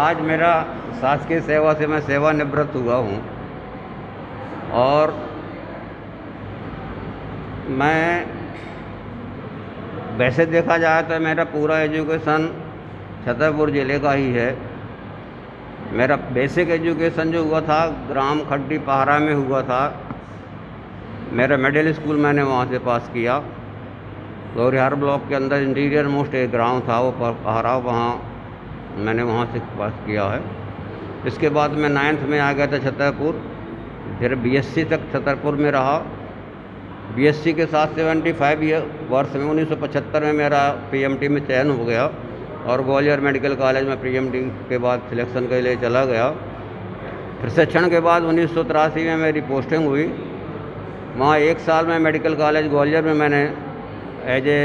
आज मेरा शासकीय सेवा से मैं सेवानिवृत्त हुआ हूँ और मैं वैसे देखा जाए तो मेरा पूरा एजुकेशन छतरपुर ज़िले का ही है। मेरा बेसिक एजुकेशन जो हुआ था ग्राम खड्डी पहाड़ा में हुआ था। मेरा मिडिल स्कूल मैंने वहाँ से पास किया। गौरिहार ब्लॉक के अंदर इंटीरियर मोस्ट एक गाँव था वो पहाड़ा, वहाँ मैंने वहाँ से पास किया है। इसके बाद मैं 9th में आ गया था छतरपुर, फिर BSc तक छतरपुर में रहा। BSc के साथ 75 वर्ष में 1975 में मेरा PMT में चयन हो गया और ग्वालियर मेडिकल कॉलेज में PMT के बाद सिलेक्शन के लिए चला गया। प्रशिक्षण के बाद 1983 में मेरी पोस्टिंग हुई। वहाँ 1 साल में मेडिकल कॉलेज ग्वालियर में मैंने एज ए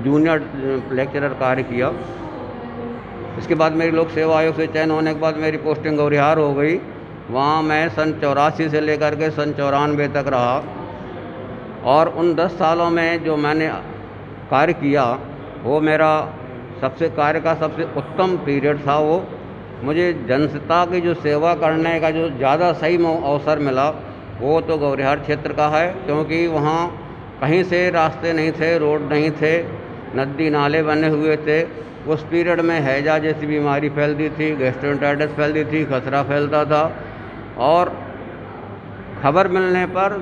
जूनियर लेक्चरर कार्य किया। इसके बाद मेरी लोक सेवा आयोग से चयन होने के बाद मेरी पोस्टिंग गौरिहार हो गई। वहाँ मैं सन 84 से लेकर के सन 94 तक रहा और उन 10 सालों में जो मैंने कार्य किया वो मेरा कार्य का सबसे उत्तम पीरियड था। वो मुझे जनता की जो सेवा करने का जो ज़्यादा सही अवसर मिला वो तो गौरिहार क्षेत्र का है, क्योंकि वहाँ कहीं से रास्ते नहीं थे, रोड नहीं थे, नदी नाले बने हुए थे। उस पीरियड में हैजा जैसी बीमारी फैलती थी, गैस्ट्रोएंटेरिटिस फैलती थी, खसरा फैलता था और खबर मिलने पर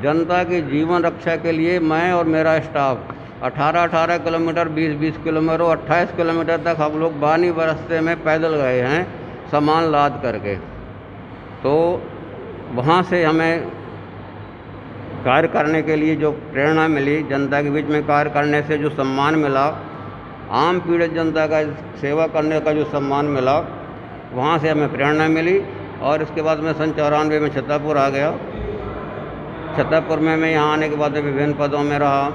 जनता की जीवन रक्षा के लिए मैं और मेरा स्टाफ 18 किलोमीटर, 20 किलोमीटर और 28 किलोमीटर तक हम लोग बानी बरसते में पैदल गए हैं सामान लाद करके। तो वहाँ से हमें कार्य करने के लिए जो प्रेरणा मिली, जनता के बीच में कार्य करने से जो सम्मान मिला, आम पीड़ित जनता का सेवा करने का जो सम्मान मिला, वहाँ से हमें प्रेरणा मिली। और इसके बाद मैं सन 94 में छतरपुर आ गया। छतरपुर में मैं यहाँ आने के बाद विभिन्न पदों में रहा।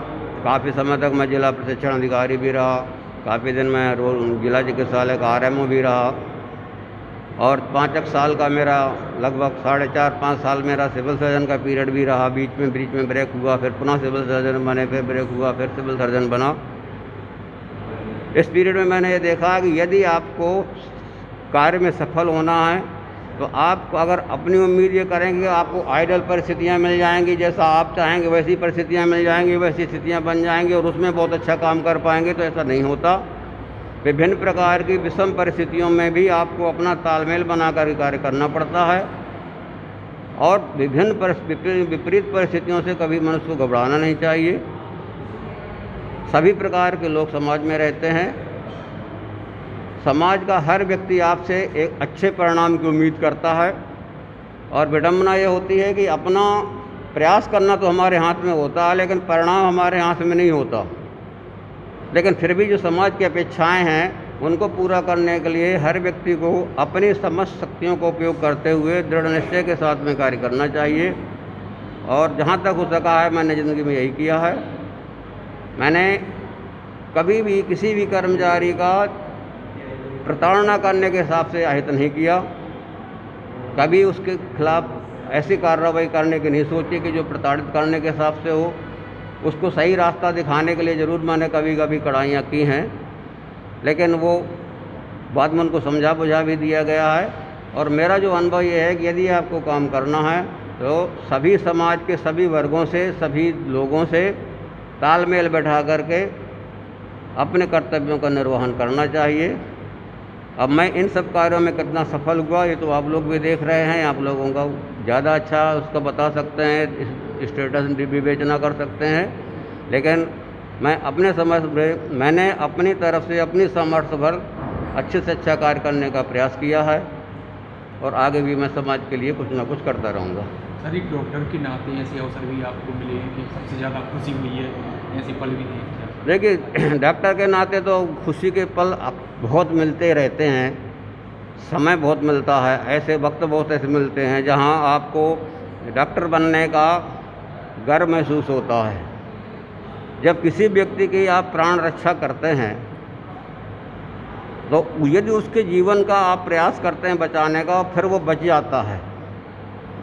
काफ़ी समय तक मैं जिला प्रशिक्षण अधिकारी भी रहा, काफ़ी दिन मैं जिला चिकित्सालय का RMO भी रहा और 5 साल का मेरा लगभग 4.5-5 साल मेरा सिविल सर्जन का पीरियड भी रहा। बीच में ब्रेक हुआ, फिर पुनः सिविल सर्जन बने, फिर ब्रेक हुआ, फिर सिविल सर्जन बना। इस पीरियड में मैंने ये देखा कि यदि आपको कार्य में सफल होना है तो आप अगर अपनी उम्मीद ये करेंगे कि आपको आइडियल परिस्थितियाँ मिल जाएंगी, जैसा आप चाहेंगे वैसी परिस्थितियाँ मिल जाएंगी, वैसी स्थितियाँ बन जाएंगी और उसमें बहुत अच्छा काम कर पाएंगे, तो ऐसा नहीं होता। विभिन्न प्रकार की विषम परिस्थितियों में भी आपको अपना तालमेल बनाकर कार्य करना पड़ता है और विभिन्न विपरीत परिस्थितियों से कभी मनुष्य को घबराना नहीं चाहिए। सभी प्रकार के लोग समाज में रहते हैं। समाज का हर व्यक्ति आपसे एक अच्छे परिणाम की उम्मीद करता है और विडंबना ये होती है कि अपना प्रयास करना तो हमारे हाथ में होता है लेकिन परिणाम हमारे हाथ में नहीं होता। लेकिन फिर भी जो समाज की अपेक्षाएं हैं उनको पूरा करने के लिए हर व्यक्ति को अपनी समस्त शक्तियों का उपयोग करते हुए दृढ़ निश्चय के साथ में कार्य करना चाहिए और जहाँ तक हो सका है मैंने ज़िंदगी में यही किया है। मैंने कभी भी किसी भी कर्मचारी का प्रताड़ना करने के हिसाब से अहित नहीं किया, कभी उसके खिलाफ ऐसी कार्रवाई करने की नहीं सोची कि जो प्रताड़ित करने के हिसाब से हो। उसको सही रास्ता दिखाने के लिए ज़रूर मैंने कभी कभी कड़ाइयाँ की हैं, लेकिन वो बाद में उनको समझा बुझा भी दिया गया है। और मेरा जो अनुभव ये है कि यदि आपको काम करना है तो सभी समाज के सभी वर्गों से, सभी लोगों से तालमेल बैठा करके अपने कर्तव्यों का निर्वहन करना चाहिए। अब मैं इन सब कार्यों में कितना सफल हुआ ये तो आप लोग भी देख रहे हैं। आप लोगों का ज़्यादा अच्छा उसका बता सकते हैं, स्टेटस विवेचना कर सकते हैं, लेकिन मैं अपने समझ में मैंने अपनी तरफ से अपनी सामर्थ्य भर अच्छे से अच्छा कार्य करने का प्रयास किया है और आगे भी मैं समाज के लिए कुछ ना कुछ करता रहूँगा। सर, एक डॉक्टर के नाते ऐसे अवसर भी आपको मिले हैं कि सबसे ज़्यादा खुशी हुई है, ऐसे पल भी नहीं? देखिए, डॉक्टर के नाते तो खुशी के पल बहुत मिलते रहते हैं, समय बहुत मिलता है, ऐसे वक्त बहुत ऐसे मिलते हैं जहां आपको डॉक्टर बनने का गर्व महसूस होता है। जब किसी व्यक्ति की आप प्राण रक्षा करते हैं तो यदि उसके जीवन का आप प्रयास करते हैं बचाने का और फिर वो बच जाता है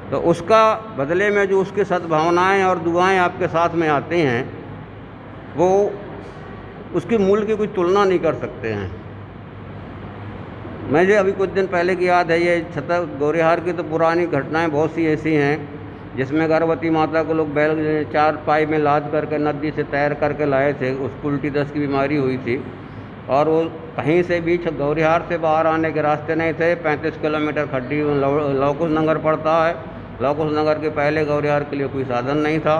तो उसका बदले में जो उसकी सद्भावनाएं और दुआएं आपके साथ में आती हैं वो उसकी मूल्य की कोई तुलना नहीं कर सकते हैं। मुझे अभी कुछ दिन पहले की याद है, ये गौरीहार की तो पुरानी घटनाएं बहुत सी ऐसी हैं जिसमें गर्भवती माता को लोग बैल 4 पाई में लाद करके नदी से तैर करके लाए थे। उसको उल्टी दस्त की बीमारी हुई थी और वो कहीं से भी गौरीहार से बाहर आने के रास्ते नहीं थे। 35 किलोमीटर खड्डी लवकुश नगर पड़ता है। लवकुश नगर के पहले गौरीहार के लिए कोई साधन नहीं था।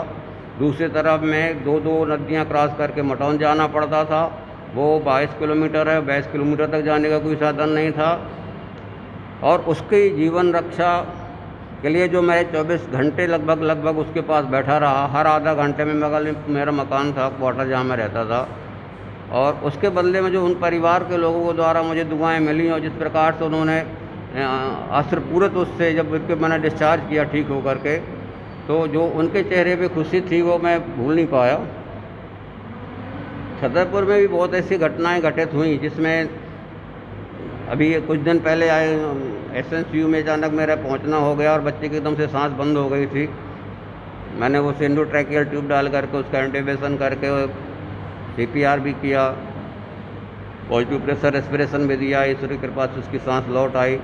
दूसरी तरफ में 2 नदियाँ क्रॉस करके मटौन जाना पड़ता था। वो 22 किलोमीटर है, 22 किलोमीटर तक जाने का कोई साधन नहीं था। और उसकी जीवन रक्षा के लिए जो मैं 24 घंटे लगभग उसके पास बैठा रहा। हर आधा घंटे में मेरा मकान था, क्वार्टर जहाँ मैं रहता था, और उसके बदले में जो उन परिवार के लोगों को द्वारा मुझे दुआएं मिली और जिस प्रकार से उन्होंने अस्त्र पूरे तो उससे जब उनके मैंने डिस्चार्ज किया ठीक होकर के, तो जो उनके चेहरे पे खुशी थी वो मैं भूल नहीं पाया। छतरपुर में भी बहुत ऐसी घटनाएं घटित हुई जिसमें अभी कुछ दिन पहले आए SNCU में अचानक मेरा पहुंचना हो गया और बच्चे की एकदम से सांस बंद हो गई थी। मैंने वो एंडोट्रैकियल ट्यूब डाल करके उसका इंट्यूबेशन करके CPR भी किया, पॉजिटिव प्रेशर रेस्पिरेशन भी दिया। ईश्वर की कृपा से उसकी सांस लौट आई।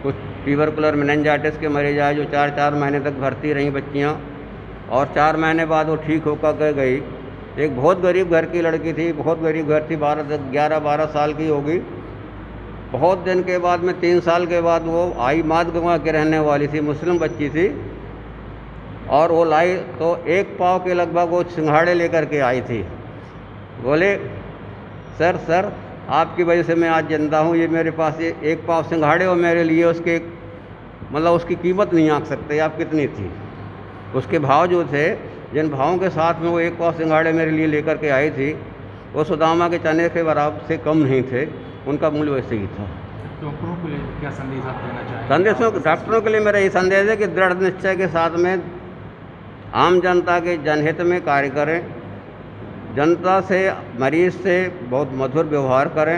कुछ ट्यूबरकुलर मेनिंजाइटिस के मरीज आए जो 4 महीने तक भर्ती रहीं बच्चियाँ, और 4 महीने बाद वो ठीक होकर के गई। एक बहुत गरीब घर की लड़की थी, बहुत गरीब घर थी, 11-12 साल की होगी। बहुत दिन के बाद में 3 साल के बाद वो आई। माधगंगा के रहने वाली थी, मुस्लिम बच्ची थी, और वो लाई तो 1 पाव के लगभग वो सिंघाड़े लेकर के आई थी। बोले सर आपकी वजह से मैं आज जिंदा हूँ। ये मेरे पास ये 1 पाव सिंघाड़े और मेरे लिए उसके मतलब उसकी कीमत नहीं आंक सकते आप कितनी थी। उसके भाव जो थे, जिन भावों के साथ में वो 1 पाव सिंघाड़े मेरे लिए लेकर के आई थी, वो सुदामा के चने के बराबर से कम नहीं थे। उनका मूल्य वैसे ही था। डॉक्टरों के लिए क्या संदेश आप देना चाहेंगे? संदेशों डॉक्टरों के लिए मेरा ये संदेश है कि दृढ़ निश्चय के साथ में आम जनता के जनहित में कार्य करें, जनता से मरीज से बहुत मधुर व्यवहार करें,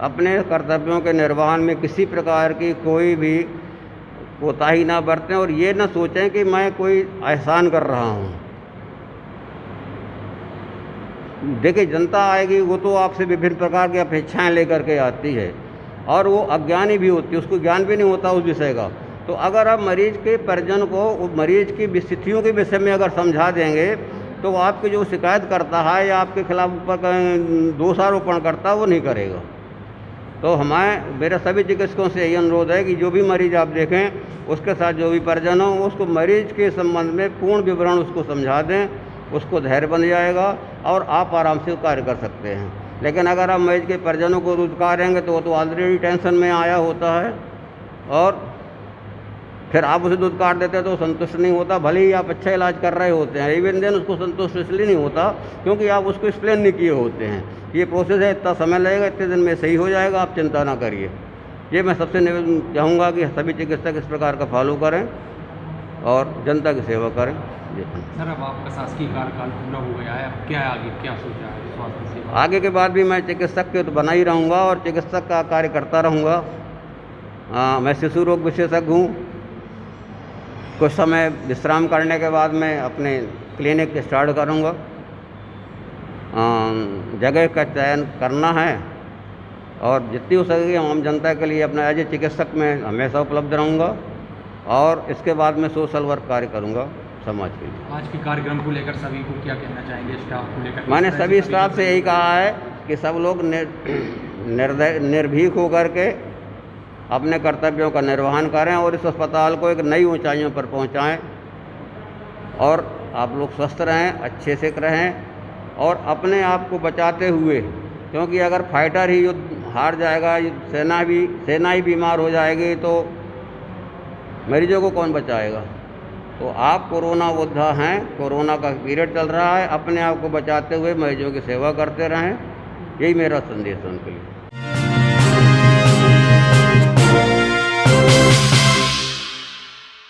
अपने कर्तव्यों के निर्वहन में किसी प्रकार की कोई भी कोताही ना बरतें, और ये ना सोचें कि मैं कोई एहसान कर रहा हूँ। देखिए जनता आएगी वो तो आपसे विभिन्न प्रकार की अपेक्षाएं लेकर के आती है, और वो अज्ञानी भी होती है, उसको ज्ञान भी नहीं होता उस विषय का। तो अगर आप मरीज के परिजन को मरीज की स्थितियों के विषय में अगर समझा देंगे तो आपकी जो शिकायत करता है या आपके खिलाफ ऊपर दोषारोपण करता है वो नहीं करेगा। तो मेरा सभी चिकित्सकों से यही अनुरोध है कि जो भी मरीज आप देखें उसके साथ जो भी परिजन हो उसको मरीज के संबंध में पूर्ण विवरण उसको समझा दें, उसको धैर्य बन जाएगा और आप आराम से कार्य कर सकते हैं। लेकिन अगर आप मरीज के परिजनों को दुत्कारेंगे तो वो तो ऑलरेडी टेंशन में आया होता है, और फिर आप उसे दुत्कार देते हैं तो संतुष्ट नहीं होता। भले ही आप अच्छा इलाज कर रहे होते हैं, इवन देन उसको संतुष्ट इसलिए नहीं होता क्योंकि आप उसको एक्सप्लेन नहीं किए होते हैं। ये प्रोसेस है, इतना समय लगेगा, इतने दिन में सही हो जाएगा, आप चिंता ना करिए। ये मैं सबसे निवेदन चाहूँगा कि सभी चिकित्सक इस प्रकार का फॉलो करें और जनता की सेवा करें। जी सर, अब आपका शासकीय कार्यकाल पूरा हो गया है, अब क्या आगे क्या सोचा है स्वास्थ्य सेवा? आगे के बाद भी मैं चिकित्सक के तो बना ही रहूँगा और चिकित्सक का कार्य करता रहूँगा। मैं शिशु रोग विशेषज्ञ हूँ। कुछ समय विश्राम करने के बाद मैं अपने क्लिनिक स्टार्ट करूँगा। जगह का चयन करना है और जितनी हो सकेगी आम जनता के लिए अपना एज ए चिकित्सक में हमेशा उपलब्ध रहूँगा, और इसके बाद मैं सोशल वर्क कार्य करूँगा समाज के लिए। आज के कार्यक्रम को लेकर सभी को क्या कहना चाहेंगे, स्टाफ को लेकर? मैंने सभी स्टाफ से यही कहा है कि सब लोग निर्भीक होकर के अपने कर्तव्यों का निर्वहन करें और इस अस्पताल को एक नई ऊंचाइयों पर पहुंचाएं, और आप लोग स्वस्थ रहें, अच्छे से रहें और अपने आप को बचाते हुए, क्योंकि अगर फाइटर ही युद्ध हार जाएगा, सेना ही बीमार हो जाएगी तो मरीजों को कौन बचाएगा। तो आप कोरोना योद्धा हैं, कोरोना का पीरियड चल रहा है, अपने आप को बचाते हुए मरीजों की सेवा करते रहें। यही मेरा संदेश है उनके लिए।